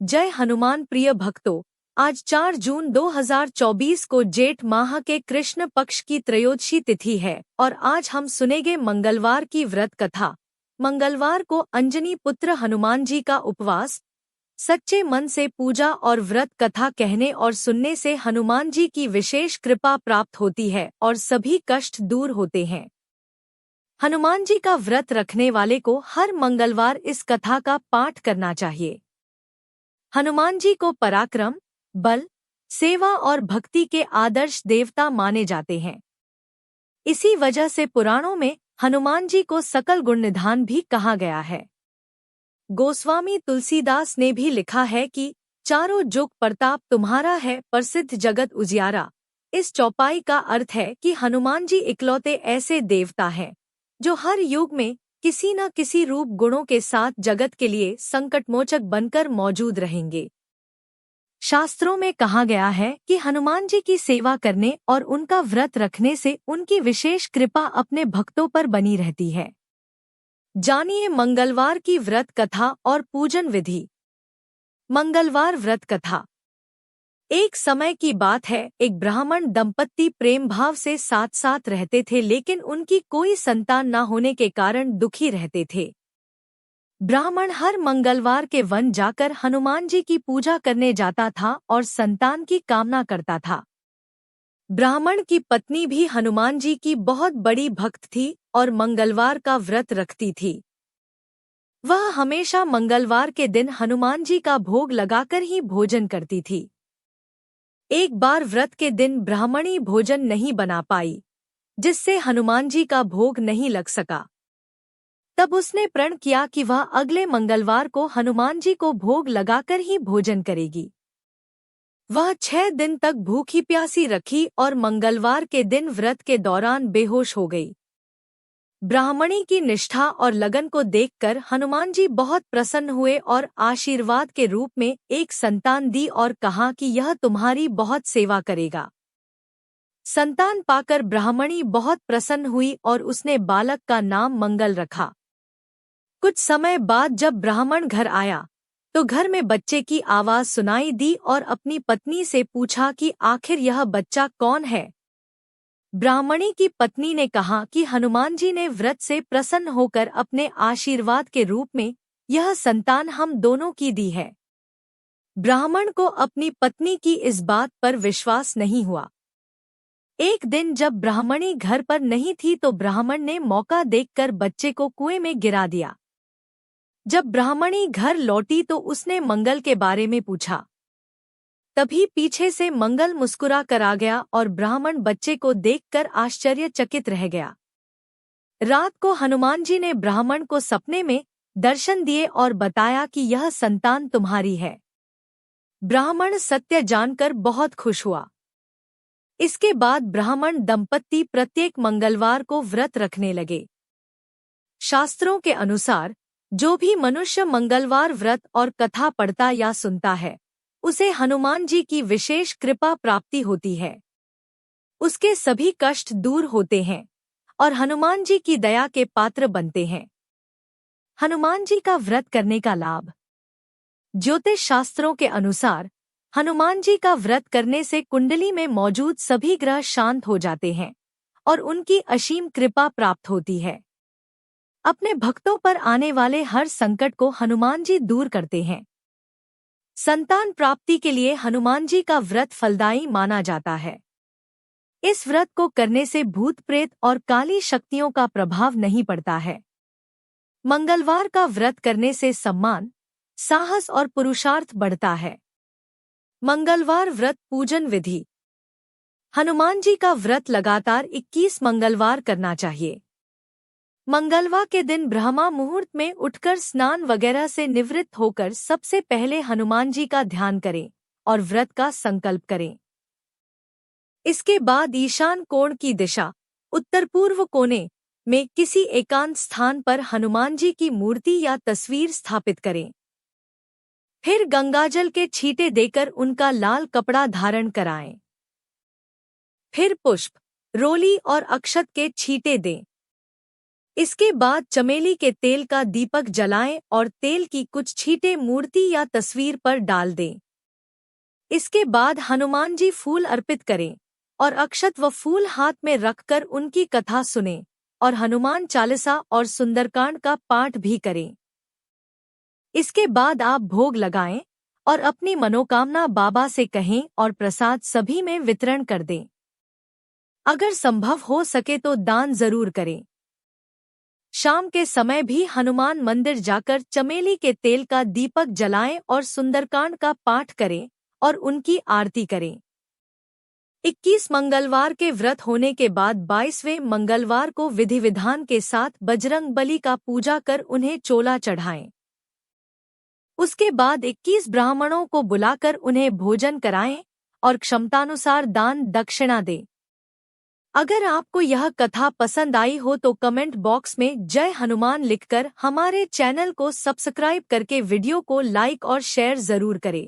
जय हनुमान प्रिय भक्तों। आज 4 जून 2024 को जेठ माह के कृष्ण पक्ष की त्रयोदशी तिथि है और आज हम सुनेंगे मंगलवार की व्रत कथा। मंगलवार को अंजनी पुत्र हनुमान जी का उपवास। सच्चे मन से पूजा और व्रत कथा कहने और सुनने से हनुमान जी की विशेष कृपा प्राप्त होती है और सभी कष्ट दूर होते हैं। हनुमान जी का व्रत रखने वाले को हर मंगलवार इस कथा का पाठ करना चाहिए। हनुमान जी को पराक्रम, बल, सेवा और भक्ति के आदर्श देवता माने जाते हैं। इसी वजह से पुराणों में हनुमान जी को सकल गुण निधान भी कहा गया है। गोस्वामी तुलसीदास ने भी लिखा है कि चारों जुग प्रताप तुम्हारा है, प्रसिद्ध जगत उजियारा। इस चौपाई का अर्थ है कि हनुमान जी इकलौते ऐसे देवता हैं जो हर युग में किसी न किसी रूप गुणों के साथ जगत के लिए संकटमोचक बनकर मौजूद रहेंगे। शास्त्रों में कहा गया है कि हनुमान जी की सेवा करने और उनका व्रत रखने से उनकी विशेष कृपा अपने भक्तों पर बनी रहती है। जानिए मंगलवार की व्रत कथा और पूजन विधि। मंगलवार व्रत कथा। एक समय की बात है, एक ब्राह्मण दंपत्ति प्रेम भाव से साथ साथ रहते थे, लेकिन उनकी कोई संतान न होने के कारण दुखी रहते थे। ब्राह्मण हर मंगलवार के वन जाकर हनुमान जी की पूजा करने जाता था और संतान की कामना करता था। ब्राह्मण की पत्नी भी हनुमान जी की बहुत बड़ी भक्त थी और मंगलवार का व्रत रखती थी। वह हमेशा मंगलवार के दिन हनुमान जी का भोग लगाकर ही भोजन करती थी। एक बार व्रत के दिन ब्राह्मणी भोजन नहीं बना पाई, जिससे हनुमान जी का भोग नहीं लग सका। तब उसने प्रण किया कि वह अगले मंगलवार को हनुमान जी को भोग लगाकर ही भोजन करेगी। वह 6 दिन तक भूखी प्यासी रखी और मंगलवार के दिन व्रत के दौरान बेहोश हो गई। ब्राह्मणी की निष्ठा और लगन को देखकर हनुमान जी बहुत प्रसन्न हुए और आशीर्वाद के रूप में एक संतान दी और कहा कि यह तुम्हारी बहुत सेवा करेगा। संतान पाकर ब्राह्मणी बहुत प्रसन्न हुई और उसने बालक का नाम मंगल रखा। कुछ समय बाद जब ब्राह्मण घर आया तो घर में बच्चे की आवाज सुनाई दी और अपनी पत्नी से पूछा कि आखिर यह बच्चा कौन है। ब्राह्मणी की पत्नी ने कहा कि हनुमान जी ने व्रत से प्रसन्न होकर अपने आशीर्वाद के रूप में यह संतान हम दोनों की दी है। ब्राह्मण को अपनी पत्नी की इस बात पर विश्वास नहीं हुआ। एक दिन जब ब्राह्मणी घर पर नहीं थी तो ब्राह्मण ने मौका देखकर बच्चे को कुएं में गिरा दिया। जब ब्राह्मणी घर लौटी तो उसने मंगल के बारे में पूछा। तभी पीछे से मंगल मुस्कुरा कर आ गया और ब्राह्मण बच्चे को देखकर आश्चर्यचकित रह गया। रात को हनुमान जी ने ब्राह्मण को सपने में दर्शन दिए और बताया कि यह संतान तुम्हारी है। ब्राह्मण सत्य जानकर बहुत खुश हुआ। इसके बाद ब्राह्मण दंपत्ति प्रत्येक मंगलवार को व्रत रखने लगे। शास्त्रों के अनुसार जो भी मनुष्य मंगलवार व्रत और कथा पढ़ता या सुनता है उसे हनुमान जी की विशेष कृपा प्राप्ति होती है। उसके सभी कष्ट दूर होते हैं और हनुमान जी की दया के पात्र बनते हैं। हनुमान जी का व्रत करने का लाभ। ज्योतिष शास्त्रों के अनुसार हनुमान जी का व्रत करने से कुंडली में मौजूद सभी ग्रह शांत हो जाते हैं और उनकी असीम कृपा प्राप्त होती है। अपने भक्तों पर आने वाले हर संकट को हनुमान जी दूर करते हैं। संतान प्राप्ति के लिए हनुमान जी का व्रत फलदायी माना जाता है। इस व्रत को करने से भूत प्रेत और काली शक्तियों का प्रभाव नहीं पड़ता है। मंगलवार का व्रत करने से सम्मान, साहस और पुरुषार्थ बढ़ता है। मंगलवार व्रत पूजन विधि। हनुमान जी का व्रत लगातार 21 मंगलवार करना चाहिए। मंगलवार के दिन ब्रह्मा मुहूर्त में उठकर स्नान वगैरह से निवृत्त होकर सबसे पहले हनुमान जी का ध्यान करें और व्रत का संकल्प करें। इसके बाद ईशान कोण की दिशा उत्तर पूर्व कोने में किसी एकांत स्थान पर हनुमान जी की मूर्ति या तस्वीर स्थापित करें। फिर गंगाजल के छींटे देकर उनका लाल कपड़ा धारण कराएं। फिर पुष्प, रोली और अक्षत के छींटे दें। इसके बाद चमेली के तेल का दीपक जलाएं और तेल की कुछ छींटे मूर्ति या तस्वीर पर डाल दें। इसके बाद हनुमान जी फूल अर्पित करें और अक्षत व फूल हाथ में रखकर उनकी कथा सुनें और हनुमान चालीसा और सुंदरकांड का पाठ भी करें। इसके बाद आप भोग लगाएं और अपनी मनोकामना बाबा से कहें और प्रसाद सभी में वितरण कर दें। अगर संभव हो सके तो दान जरूर करें। शाम के समय भी हनुमान मंदिर जाकर चमेली के तेल का दीपक जलाएं और सुंदरकांड का पाठ करें और उनकी आरती करें। 21 मंगलवार के व्रत होने के बाद 22वें मंगलवार को विधि विधान के साथ बजरंग बली का पूजा कर उन्हें चोला चढ़ाएं। उसके बाद 21 ब्राह्मणों को बुलाकर उन्हें भोजन कराएं और क्षमतानुसार दान दक्षिणा दें। अगर आपको यह कथा पसंद आई हो तो कमेंट बॉक्स में जय हनुमान लिखकर हमारे चैनल को सब्सक्राइब करके वीडियो को लाइक और शेयर जरूर करें।